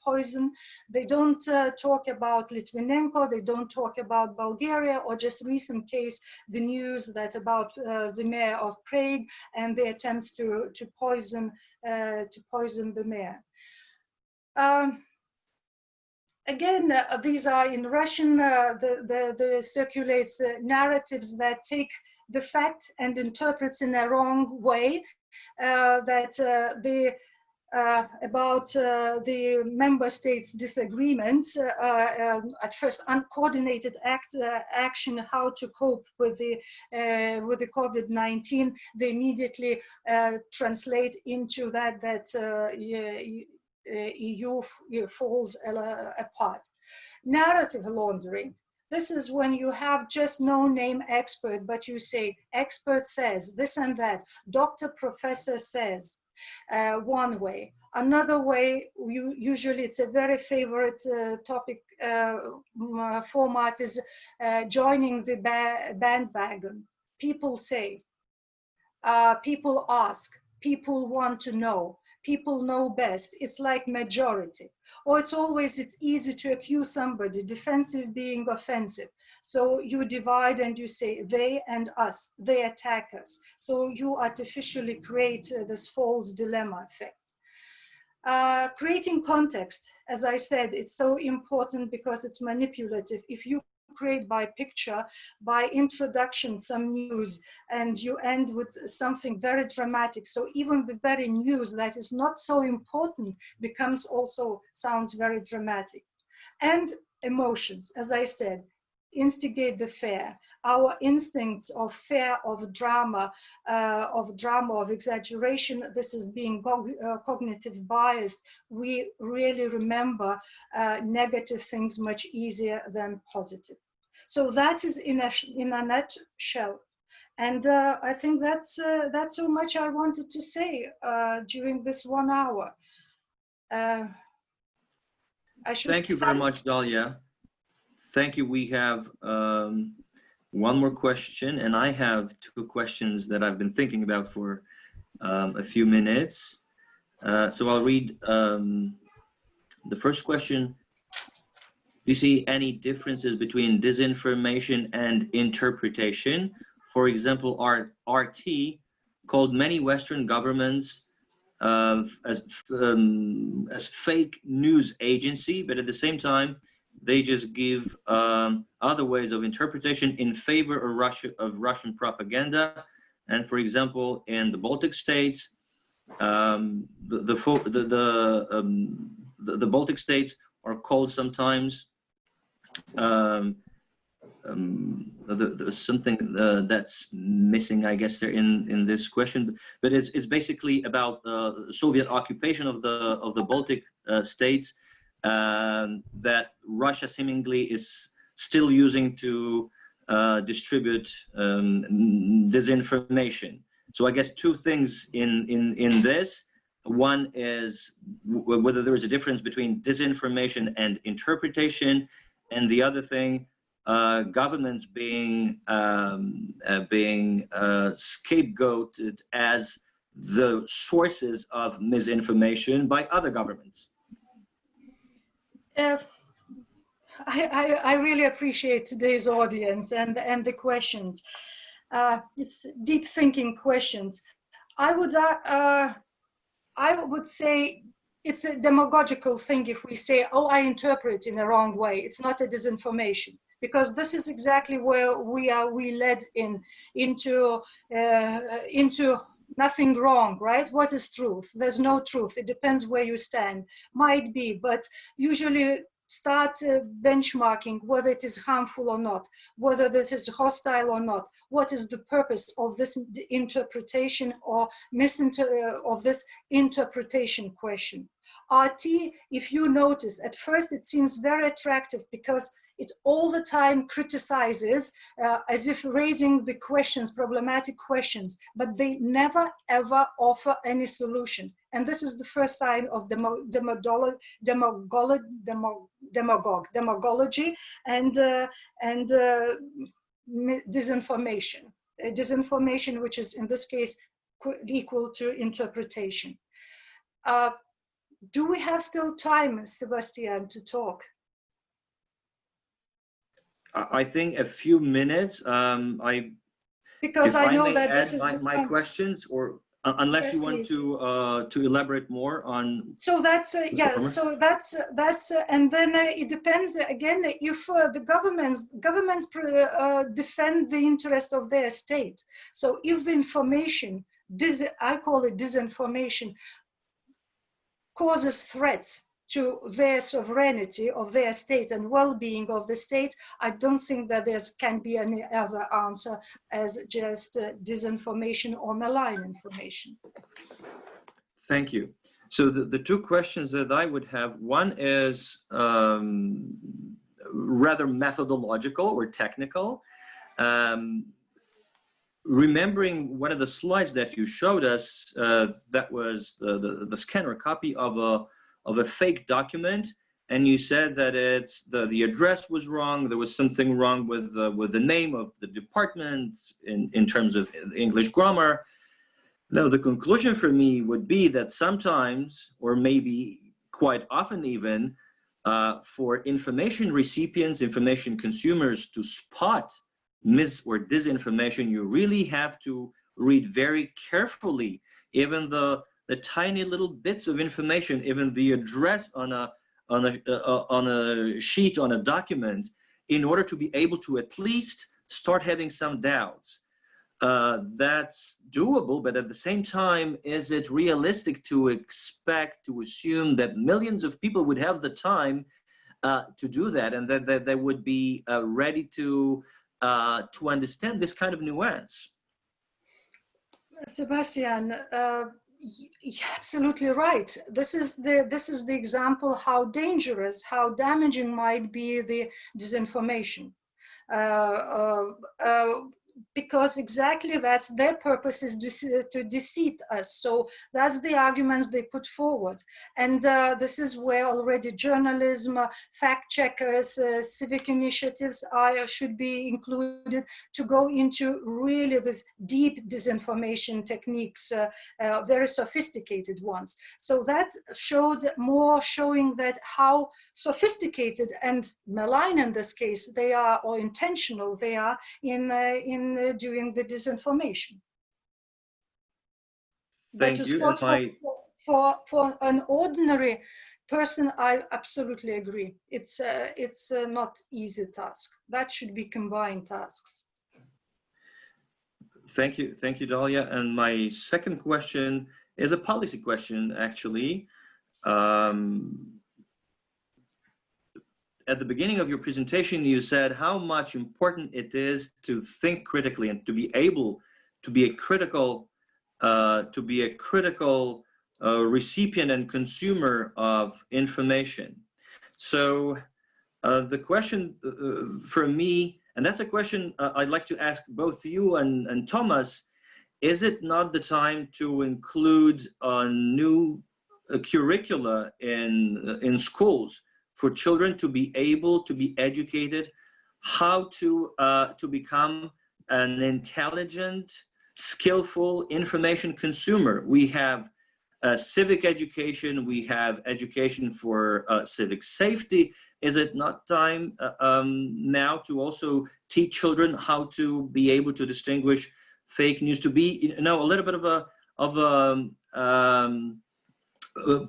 poison. They don't talk about Litvinenko, they don't talk about Bulgaria, or just recent case, the news that about the mayor of Prague and the attempts to poison the mayor. Again, these are in Russian. The circulates narratives that take the fact and interprets in a wrong way, about the member states' disagreements, at first uncoordinated action, how to cope with the COVID-19, they immediately translate into that EU falls apart. Narrative laundering. This is when you have just no name expert, but you say, expert says this and that, doctor, professor says, one way. Another way, usually it's a very favorite topic format, is joining the bandwagon. People say, people ask, people want to know. People know best. It's like majority. Or it's easy to accuse somebody, defensive being offensive. So you divide and you say they and us, they attack us. So you artificially create this false dilemma effect. Creating context, as I said, it's so important because it's manipulative. If you create by picture, by introduction, some news, and you end with something very dramatic. So even the very news that is not so important sounds very dramatic. And emotions, as I said, instigate the fear. Our instincts of fear, of drama, of exaggeration, this is being cognitive biased. We really remember negative things much easier than positive. So that is in a nutshell. And I think that's so much I wanted to say during this 1 hour. Thank you very much, Dalia. Thank you. We have one more question, and I have 2 questions that I've been thinking about for a few minutes. So I'll read the first question. Do you see any differences between disinformation and interpretation? For example, RT called many Western governments as fake news agency, but at the same time, they just give other ways of interpretation in favor of Russian propaganda. And for example, in the Baltic states, the Baltic states are called sometimes there's something that's missing, I guess, there in this question, but it's basically about Soviet occupation of the Baltic states that Russia seemingly is still using to distribute disinformation. So I guess two things in this. One is whether there is a difference between disinformation and interpretation, and the other thing, governments being scapegoated as the sources of misinformation by other governments. I really appreciate today's audience and the questions. It's deep thinking questions. I would say it's a demagogical thing if we say, oh, I interpret in a wrong way. It's not a disinformation, because this is exactly where we led into nothing wrong, right? What is truth? There's no truth. It depends where you stand. Might be, but usually start benchmarking whether it is harmful or not, whether this is hostile or not, what is the purpose of this interpretation or of this interpretation question. RT, if you notice, at first it seems very attractive because it all the time criticizes as if raising the questions, problematic questions, but they never ever offer any solution. And this is the first sign of demagogy and disinformation. Disinformation, which is in this case equal to interpretation. Do we have still time, Sebastian, to talk? I think a few minutes. Because I know that this is my questions, or unless yes, you want to elaborate more on. So that's yeah. So that's and then it depends again if the governments defend the interest of their state. So if the information, I call it disinformation, causes threats to their sovereignty of their state and well-being of the state, I don't think that there can be any other answer as just disinformation or malign information. Thank you. So the two questions that I would have, one is rather methodological or technical. Remembering one of the slides that you showed us, that was the scanner copy of a fake document, and you said that it's the address was wrong, there was something wrong with the name of the department in terms of English grammar. Now, the conclusion for me would be that sometimes, or maybe quite often even, for information recipients, information consumers to spot mis or disinformation, you really have to read very carefully, even the tiny little bits of information, even the address on a sheet, on a document, in order to be able to at least start having some doubts. That's doable, but at the same time, is it realistic to expect, to assume that millions of people would have the time to do that, and that they would be ready to understand this kind of nuance? Sebastian, you're absolutely right. This is the example how dangerous, how damaging might be the disinformation. Because exactly that's their purpose, is to deceive us. So that's the arguments they put forward. And this is where already journalism, fact checkers, civic initiatives should be included to go into really this deep disinformation techniques, very sophisticated ones. So that showing that how sophisticated and malign in this case they are, or intentional they are in doing the disinformation. Thank you. For an ordinary I absolutely agree. It's not easy task. That should be combined tasks. Thank you, Dalia. And my second question is a policy question, actually. At the beginning of your presentation, you said how much important it is to think critically and to be able to be a critical, recipient and consumer of information. So the question for me, and that's a question I'd like to ask both you and Thomas, is it not the time to include a new curricula in schools for children to be able to be educated how to become an intelligent, skillful information consumer? We have civic education, we have education for civic safety. Is it not time now to also teach children how to be able to distinguish fake news, to be, a little bit of a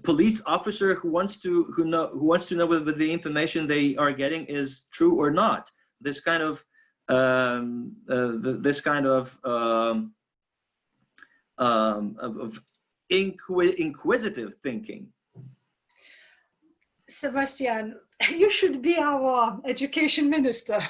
police officer who wants to know whether the information they are getting is true or not? This kind of inquisitive thinking. Sebastian, you should be our education minister.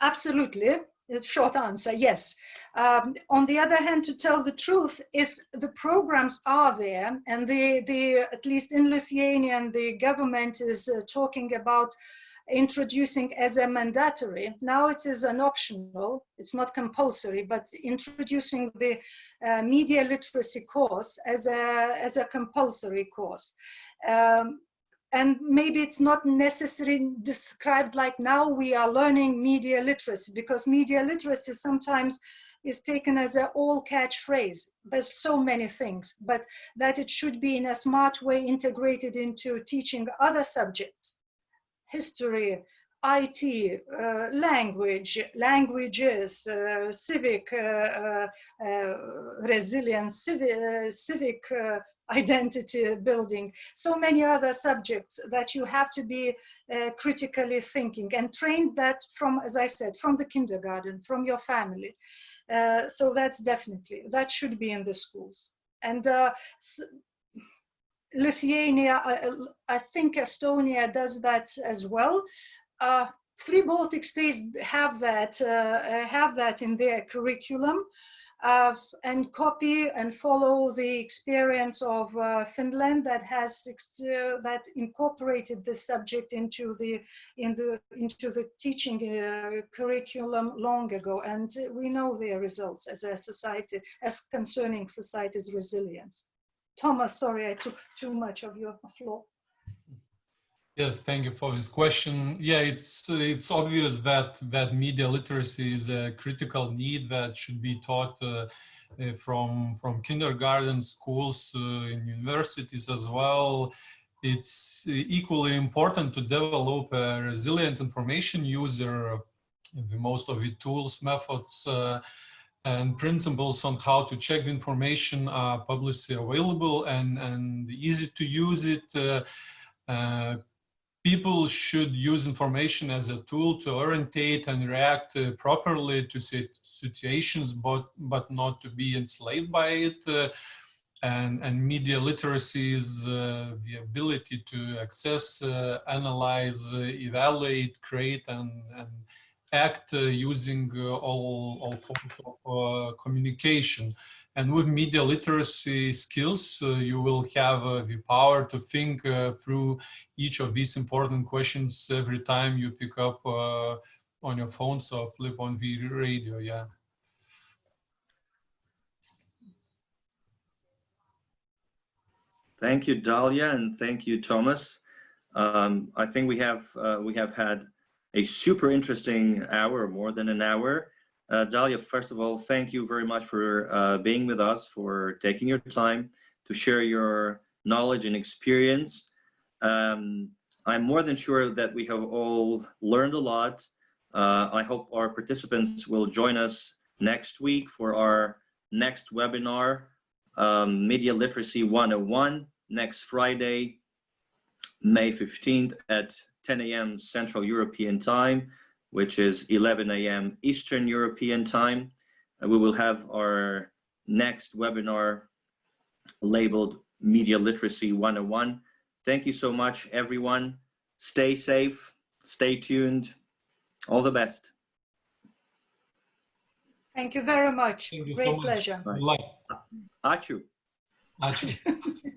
Absolutely. Short answer, yes. On the other hand, to tell the truth, is the programs are there, and the at least in Lithuania, the government is talking about introducing as a mandatory. Now it is an optional, it's not compulsory, but introducing the media literacy course as a compulsory course. And maybe it's not necessarily described like now we are learning media literacy, because media literacy sometimes is taken as an all catchphrase. There's so many things, but that it should be in a smart way integrated into teaching other subjects: history, IT, languages, civic resilience, civic identity building, so many other subjects that you have to be critically thinking and trained that from, as I said, from the kindergarten, from your family. So that's definitely, that should be in the schools. And Lithuania, I think Estonia does that as well. 3 Baltic states have that in their curriculum, and copy and follow the experience of Finland that has that incorporated this subject into the teaching curriculum long ago, and we know their results as a society, as concerning society's resilience. Thomas, sorry, I took too much of your floor. Yes, thank you for this question. Yeah, it's obvious that media literacy is a critical need that should be taught from kindergarten, schools, in universities as well. It's equally important to develop a resilient information user, most of the tools, methods, and principles on how to check the information are publicly available and easy to use it. People should use information as a tool to orientate and react properly to situations, but not to be enslaved by it. And media literacy is the ability to access, analyze, evaluate, create, and act using all forms of communication. And with media literacy skills, you will have the power to think through each of these important questions every time you pick up on your phones or flip on the radio. Yeah. Thank you, Dalia, and thank you, Thomas. I think we have had a super interesting hour, more than an hour. Dalia, first of all, thank you very much for being with us, for taking your time to share your knowledge and experience. I'm more than sure that we have all learned a lot. I hope our participants will join us next week for our next webinar Media Literacy 101 next Friday, May 15th at 10 a.m. Central European Time, which is 11 a.m. Eastern European Time. And we will have our next webinar labeled Media Literacy 101. Thank you so much, everyone. Stay safe, stay tuned. All the best. Thank you very much. Thank you Great so much. pleasure. Good luck. Ačiū. Ačiū.